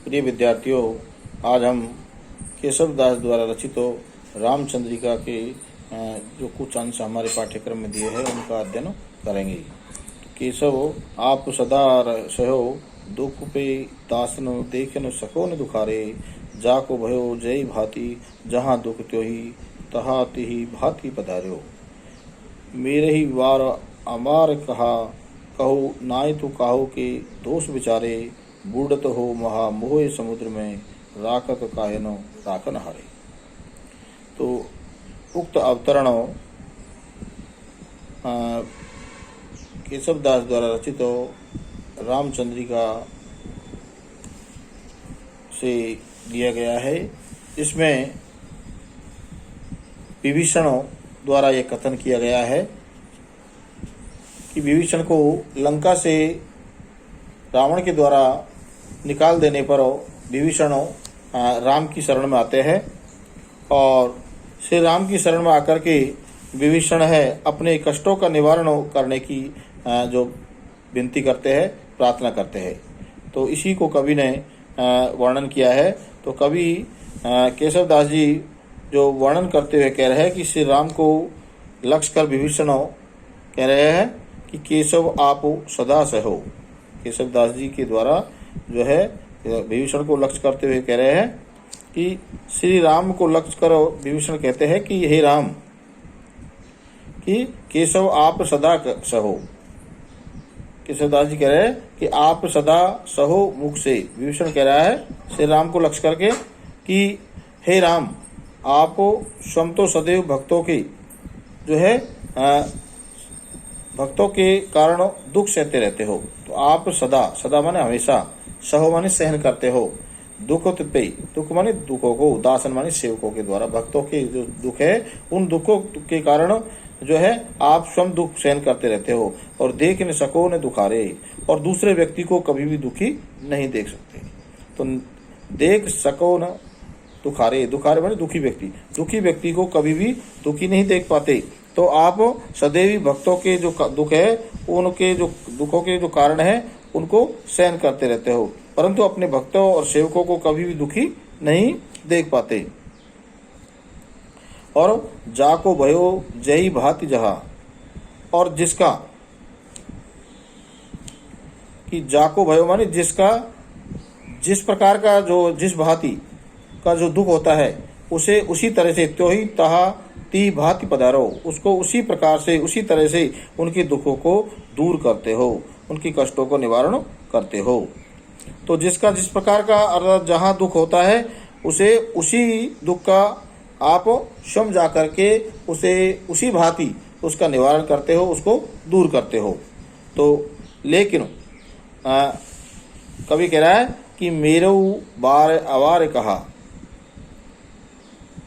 प्रिय विद्यार्थियों, आज हम केशव दास द्वारा रचित रामचंद्रिका के जो कुछ अंश हमारे पाठ्यक्रम में दिए हैं उनका अध्ययन करेंगे। केशव आप सदा सहो दुख पे दासन देखन सको न दुखारे, जाको भयो जय भांति जहाँ दुख त्योही तहा तिही भांति पधार्यो। मेरे ही वार अमार कहा कहो नाय तो काहो के दोष विचारे, बूढ़त हो महा मोह समुद्र में राकत कायनो राखन हारे। तो उक्त अवतरण केशव दास द्वारा रचित रामचंद्रिका से दिया गया है। इसमें विभीषण द्वारा यह कथन किया गया है कि विभीषण को लंका से रावण के द्वारा निकाल देने पर विभीषण राम की शरण में आते हैं और श्री राम की शरण में आकर के विभीषण है अपने कष्टों का निवारण करने की जो विनती करते हैं, प्रार्थना करते हैं। तो इसी को कवि ने वर्णन किया है। तो कवि केशव दास जी जो वर्णन करते हुए कह रहे हैं कि श्री राम को लक्ष्य कर विभीषण कह रहे हैं कि केशव आप सदा सहो। केशव दास जी के द्वारा जो है विभीषण को लक्ष्य करते हुए कह रहे हैं कि श्री राम को लक्ष्य करो। विभीषण कहते हैं कि हे राम, कि केशव आप सदा सहो। केशव दास जी कह रहे हैं कि आप सदा सहो मुख से। विभीषण कह रहा है श्री राम को लक्ष्य करके कि हे राम, आप स्वयं तो सदैव भक्तों की जो है भक्तों के कारण दुख सहते रहते हो। तो आप सदा, सदा माने हमेशा, सहो माने सहन करते हो, दुख पे, दुख माने दुखों को, दासन माने सेवकों के द्वारा भक्तों के जो दुख है उन दुखों के कारण जो है आप स्वयं दुख सहन करते रहते हो और देख न सको न दुखारे, और दूसरे व्यक्ति को कभी भी दुखी नहीं देख सकते। तो देख सको न दुखारे, दुखारे माने दुखी व्यक्ति को कभी भी दुखी नहीं देख पाते। तो आप सदैव भक्तों के जो दुख है, उनके जो दुखों के जो कारण है उनको सहन करते रहते हो, परंतु अपने भक्तों और सेवकों को कभी भी दुखी नहीं देख पाते। और जाको भयो जय भांति जहा, और जिसका, कि जाको भयो माने जिसका, जिस प्रकार का जो जिस भांति का जो दुख होता है उसे उसी तरह से त्योही तहा ती भांति पधारो, उसको उसी प्रकार से उसी तरह से उनके दुखों को दूर करते हो, उनकी कष्टों को निवारण करते हो। तो जिसका जिस प्रकार का अर्थात जहाँ दुख होता है उसे उसी दुख का आप स्वयं जा करके उसे उसी भांति उसका निवारण करते हो, उसको दूर करते हो। तो लेकिन कवि कह रहा है कि मेरे बार अवार कहा,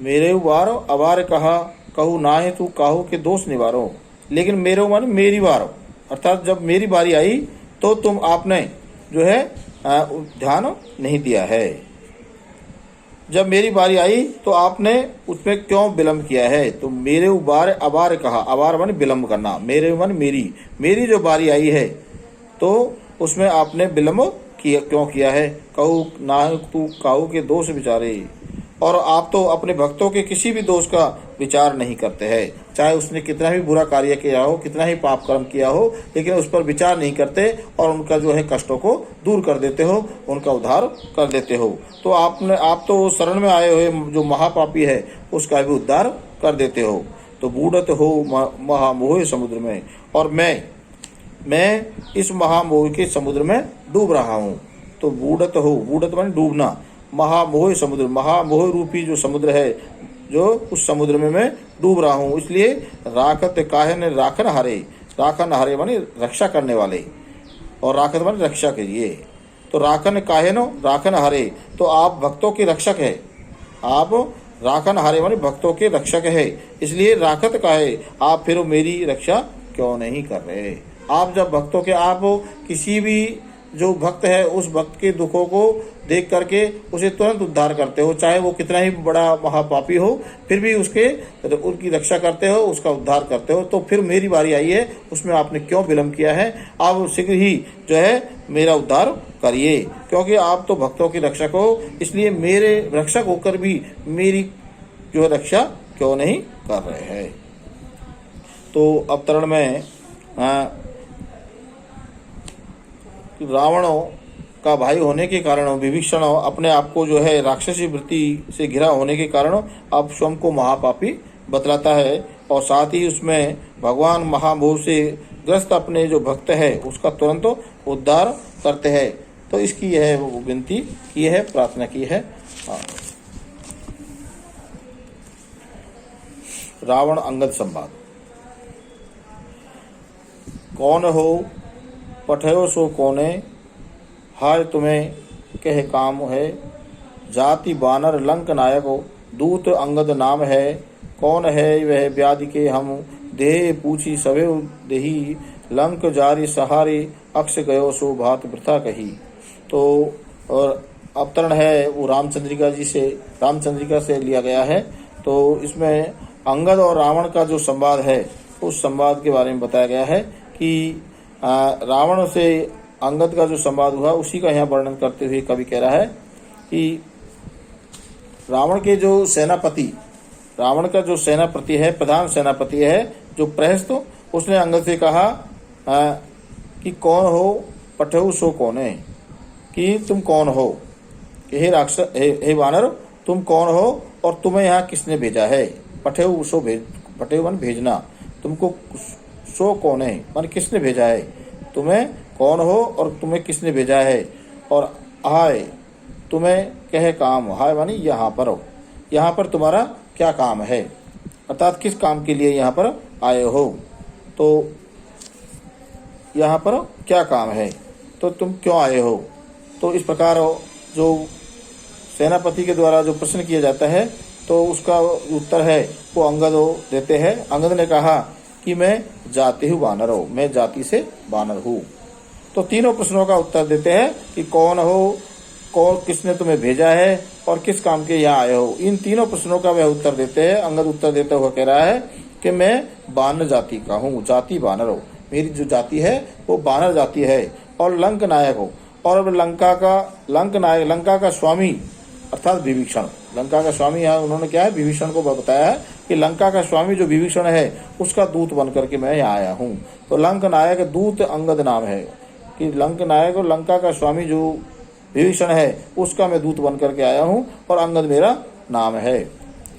मेरे बार अवार कहा कहू नाहे तू काहू के दोष निवारो। लेकिन मेरे माने मेरी बार, अर्थात जब मेरी बारी आई तो तुम आपने जो है ध्यान नहीं दिया है। जब मेरी बारी आई तो आपने उसमें क्यों विलम्ब किया है। तो मेरे बार अबार कहा, अबार माने विलम्ब करना, मेरे माने मेरी जो बारी आई है तो उसमें आपने विलम्ब किया, क्यों किया है। कहू ना तू काहू के दोष विचारे, और आप तो अपने भक्तों के किसी भी दोष का विचार नहीं करते हैं, चाहे उसने कितना भी बुरा कार्य किया हो, कितना ही पाप कर्म किया हो, लेकिन उस पर विचार नहीं करते और उनका जो है कष्टों को दूर कर देते हो, उनका उद्धार कर देते हो। तो आप तो शरण में आए हुए जो महापापी है उसका भी उद्धार कर देते हो। तो बूढ़त हो महामोह समुद्र में, और मैं इस महामोह के समुद्र में डूब रहा हूँ। तो बूढ़त हो, बूढ़त माने डूबना, महामोह समुद्र, महामोह रूपी जो समुद्र है, जो उस समुद्र में मैं डूब रहा हूँ। इसलिए राखत काहन राखन हारे, राखन हारे माने रक्षा करने वाले, और राखत माने रक्षा के लिए। तो राखन काहन राखन हारे, तो आप भक्तों के रक्षक है, आप राखन हारे माने भक्तों के रक्षक है। इसलिए राखत काहे, आप फिर मेरी रक्षा क्यों नहीं कर रहे। आप जब भक्तों के, आप किसी भी जो भक्त है उस भक्त के दुखों को देख करके उसे तुरंत उद्धार करते हो, चाहे वो कितना ही बड़ा महापापी हो, फिर भी उनकी रक्षा करते हो, उसका उद्धार करते हो। तो फिर मेरी बारी आई है, उसमें आपने क्यों विलम्ब किया है? आप शीघ्र ही जो है मेरा उद्धार करिए, क्योंकि आप तो भक्तों की रक्षक हो, इसलिए मेरे रक्षक होकर भी मेरी जो है रक्षा क्यों नहीं कर रहे हैं। तो अवतरण में रावण का भाई होने के कारण विभीषण अपने आप को जो है राक्षसी वृत्ति से घिरा होने के कारण अब स्वयं को महापापी बतलाता है, और साथ ही उसमें भगवान महाभोग से ग्रस्त अपने जो भक्त है उसका तुरंत उद्धार करते हैं। तो इसकी यह विनती की है, प्रार्थना की है। रावण अंगद संवाद। कौन हो पठयो सो कोने, हाय तुम्हें कह काम है। जाति बानर लंक नायक दूत अंगद नाम है। कौन है वह व्याधि के हम देह पूछी सवे देही। लंक जारी सहारे अक्ष गयो सो भात वृथा कही। तो और अवतरण है वो रामचंद्रिका से लिया गया है। तो इसमें अंगद और रावण का जो संवाद है उस संवाद के बारे में बताया गया है कि रावण से अंगद का जो संवाद हुआ उसी का यहाँ वर्णन करते हुए कवि कह रहा है कि रावण का जो सेनापति है, प्रधान सेनापति है जो प्रहस्त, उसने अंगद से कहा कि कौन हो पठऊ सो कौने, कि तुम कौन हो, कि हे राक्षस, हे वानर, तुम कौन हो और तुम्हें यहाँ किसने भेजा है। पठऊ सो पठऊ मन भेजना, तुमको सो कौन है मन किसने भेजा है, तुम्हें कौन हो और तुम्हें किसने भेजा है। और हाय तुम्हें कह काम, हाय मानी यहाँ पर हो, यहाँ पर तुम्हारा क्या काम है, अर्थात किस काम के लिए यहाँ पर आए हो। तो यहाँ पर क्या काम है, तो तुम क्यों आए हो। तो इस प्रकार जो सेनापति के द्वारा जो प्रश्न किया जाता है तो उसका उत्तर है वो अंगद देते हैं। अंगद ने कहा कि मैं जाति हूँ बानर हो, मैं जाति से बानर हूँ। तो तीनों प्रश्नों का उत्तर देते हैं कि कौन हो, कौन किसने तुम्हें भेजा है और किस काम के यहाँ आए हो। इन तीनों प्रश्नों का वह उत्तर देते हैं। अंगद उत्तर देते हुए कह रहा है कि मैं बानर जाति का हूँ, जाति बानर हो, मेरी जो जाति है वो बानर जाति है और लंक नायक हो। और लंका का स्वामी अर्थात विभीषण, लंका का स्वामी यहाँ उन्होंने क्या है विभीषण को बताया है कि लंका का स्वामी जो विभीषण है उसका दूत बन करके मैं यहाँ आया हूँ। तो लंक नायक दूत अंगद नाम है कि लंक नायक और लंका का स्वामी जो विभीषण है उसका मैं दूत बन करके आया हूँ और अंगद मेरा नाम है।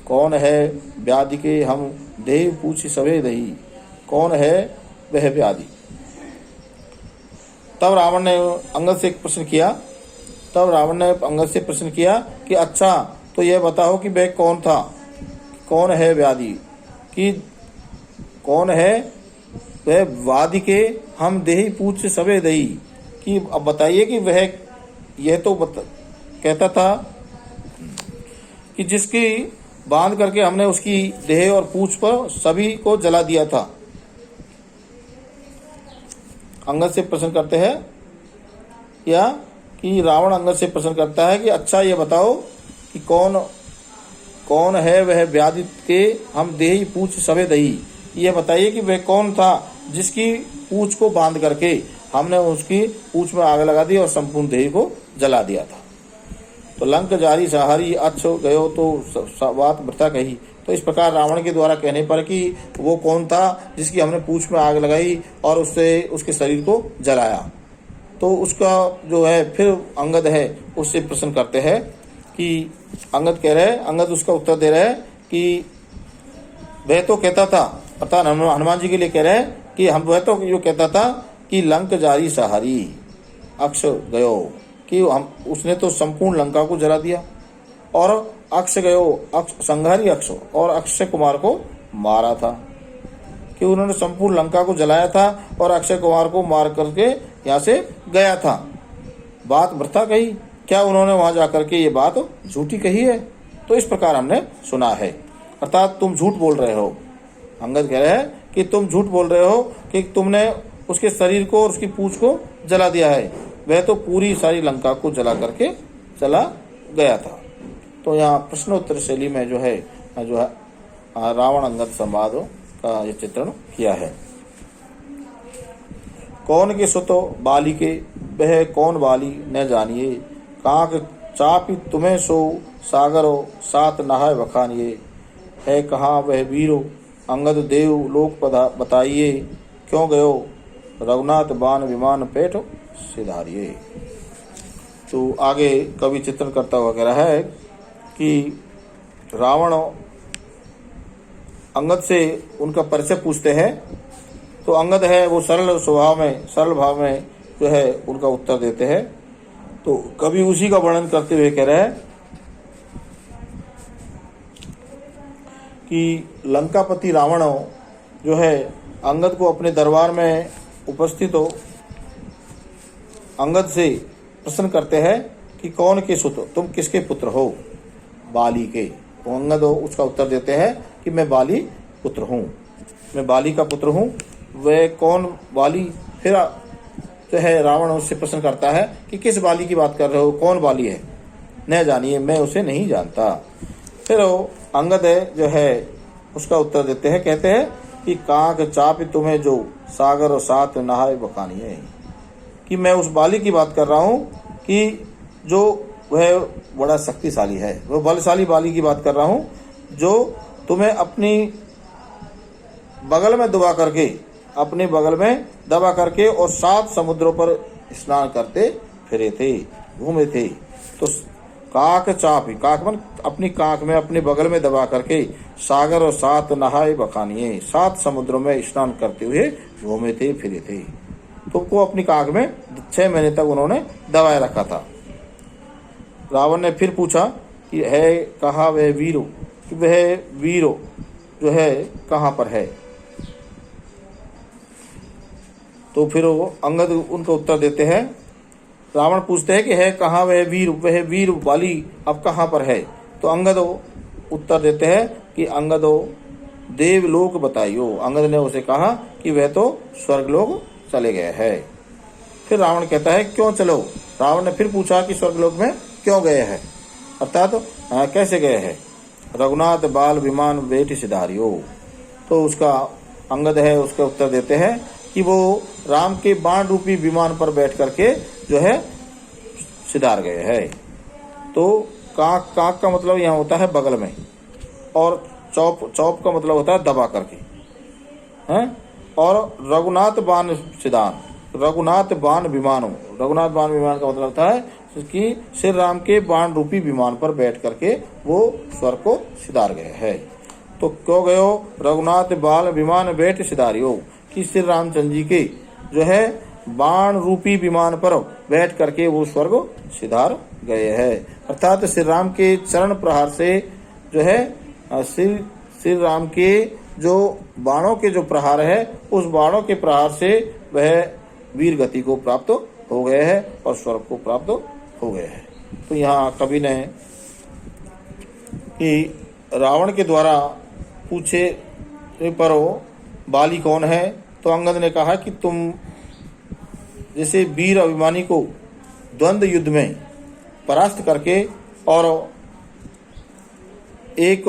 कौन है व्याधि के हम देह पूछी सवे दही, कौन है वह व्याधि। तब रावण ने अंगद से प्रश्न किया कि अच्छा तो यह बताओ कि वह कौन था, कौन है व्याधि, कि कौन है वह वादि के हम देही पूछ सवे दही, कि अब बताइए कि वह यह तो कहता था कि जिसकी बांध करके हमने उसकी देह और पूछ पर सभी को जला दिया था। अंगद से प्रश्न करते हैं या कि रावण अंगद से प्रश्न करता है कि अच्छा ये बताओ कि कौन है वह व्याधि के हम देही पूछ सवे दही, ये बताइए कि वह कौन था जिसकी पूछ को बांध करके हमने उसकी पूछ में आग लगा दी और संपूर्ण देह को जला दिया था। तो लंक जारी सहारी अच्छ गयो तो बात वृथा कही। तो इस प्रकार रावण के द्वारा कहने पर कि वो कौन था जिसकी हमने पूछ में आग लगाई और उससे उसके शरीर को जलाया, तो उसका जो है फिर अंगद है उससे प्रश्न करते हैं कि अंगद उसका उत्तर दे रहे हैं कि वह तो कहता था, अर्थात हनुमान जी के लिए कह रहे हैं कि वह तो यो कहता था कि लंक जारी सहारी अक्ष गयो, कि उसने तो संपूर्ण लंका को जला दिया और अक्ष गयो संहारी अक्ष और अक्षय कुमार को मारा था, कि उन्होंने संपूर्ण लंका को जलाया था और अक्षय कुमार को मार करके यहाँ से गया था। बात वृथा कही, क्या उन्होंने वहां जाकर के ये बात झूठी कही है। तो इस प्रकार हमने सुना है, अर्थात तुम झूठ बोल रहे हो। अंगद कह रहे हैं कि तुम झूठ बोल रहे हो कि तुमने उसके शरीर को और उसकी पूंछ को जला दिया है। वह तो पूरी सारी लंका को जला करके चला गया था। तो यहाँ प्रश्नोत्तर शैली में जो है रावण अंगद संवाद का ये चित्रण किया है। कौन के सुतो बाली के, वह कौन बाली न जानिए, काक चापी तुम्हें सो सागरो सात नहाय बखानिए, है कहाँ वह वीरो अंगद देव लोक बताइए, क्यों गयो रघुनाथ बान विमान पेट सिधारिए। तो आगे कवि चित्रण करता हुआ कह रहा है कि रावण अंगद से उनका परिचय पूछते हैं, तो अंगद है वो सरल स्वभाव में, सरल भाव में जो है उनका उत्तर देते हैं। तो कवि उसी का वर्णन करते हुए कह रहे हैं कि लंकापति रावण जो है अंगद को अपने दरबार में उपस्थित हो अंगद से प्रश्न करते हैं कि कौन के सुत, तुम किसके पुत्र हो, बाली के। तो अंगद उसका उत्तर देते हैं कि मैं बाली पुत्र हूँ, मैं बाली का पुत्र हूँ। वह कौन बाली, फिर जो है रावण उससे प्रश्न करता है कि किस बाली की बात कर रहे हो, कौन बाली है, न जानिए, मैं उसे नहीं जानता। फिर अंगद जो है उसका उत्तर देते हैं, कहते हैं कि काक चाप तुम्हें जो सागर और सात नहाय बकानिए, कि मैं उस बाली की बात कर रहा हूँ कि जो वह बड़ा शक्तिशाली है, वह बलशाली बाली की बात कर रहा हूँ जो तुम्हें अपनी बगल में दबा करके, अपने बगल में दबा करके और 7 समुद्रों पर स्नान करते फिरे थे, घूमे थे। तो काक चापी, काक मन अपनी काक में अपने बगल में दबा करके सागर और 7 नहाए बखानिए, 7 समुद्रों में स्नान करते हुए घूमे थे फिरे थे। तो को अपनी काक में 6 महीने तक उन्होंने दबाए रखा था। रावण ने फिर पूछा कि है कहा वह वीरो, कि वह वीरो जो है कहाँ पर है। तो फिर वो अंगद उनको उत्तर देते हैं, रावण पूछते हैं कि है कहाँ वह वीर बाली अब कहाँ पर है। तो अंगद उत्तर देते हैं कि अंगदो देवलोक बताइयो। अंगद ने उसे कहा कि वह तो स्वर्गलोक चले गए हैं। फिर रावण कहता है क्यों चलो। रावण ने फिर पूछा कि स्वर्गलोक में क्यों गए हैं, अर्थात कैसे गए हैं। रघुनाथ बाल विमान बेटी सिधारियो। तो उसका अंगद है उसका उत्तर देते हैं कि वो राम के बाण रूपी विमान पर बैठ करके जो है सिधार गए हैं। तो काक का मतलब यहाँ होता है बगल में, और चौप का मतलब होता है दबा करके हैं। और रघुनाथ बाण सिधान, रघुनाथ बाण विमानो, रघुनाथ बाण विमान का मतलब होता है कि श्री राम के बाण रूपी विमान पर बैठ करके वो स्वर्ग को सिधार गए हैं। तो क्यों गयो रघुनाथ बाल विमान बैठ सिधारियो, कि श्री रामचंद्र जी के जो है बाण रूपी विमान पर बैठ करके वो स्वर्ग सिधार गए हैं। अर्थात श्री राम के चरण प्रहार से जो है श्री राम के जो बाणों के जो प्रहार है, उस बाणों के प्रहार से वह वीर गति को प्राप्त हो गए हैं और स्वर्ग को प्राप्त हो गए हैं। तो यहाँ कवि ने कि रावण के द्वारा पूछे पर बाली कौन है, तो अंगद ने कहा कि तुम जैसे वीर अभिमानी को द्वंद्व युद्ध में परास्त करके और एक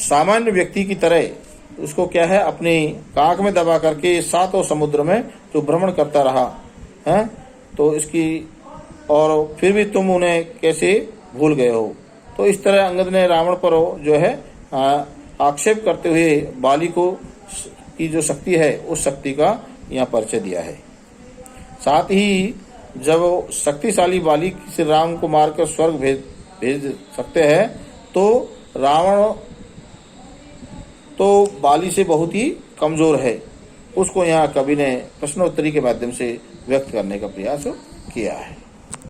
सामान्य व्यक्ति की तरह उसको क्या है अपनी काक में दबा करके 7 समुद्र में जो भ्रमण करता रहा है, तो इसकी और फिर भी तुम उन्हें कैसे भूल गए हो। तो इस तरह अंगद ने रावण पर जो है आक्षेप करते हुए बाली को की जो शक्ति है उस शक्ति का यहाँ परिचय दिया है। साथ ही जब शक्तिशाली बाली श्री राम को मारकर स्वर्ग भेज सकते हैं, तो रावण तो बाली से बहुत ही कमजोर है, उसको यहाँ कवि ने प्रश्नोत्तरी के माध्यम से व्यक्त करने का प्रयास किया है।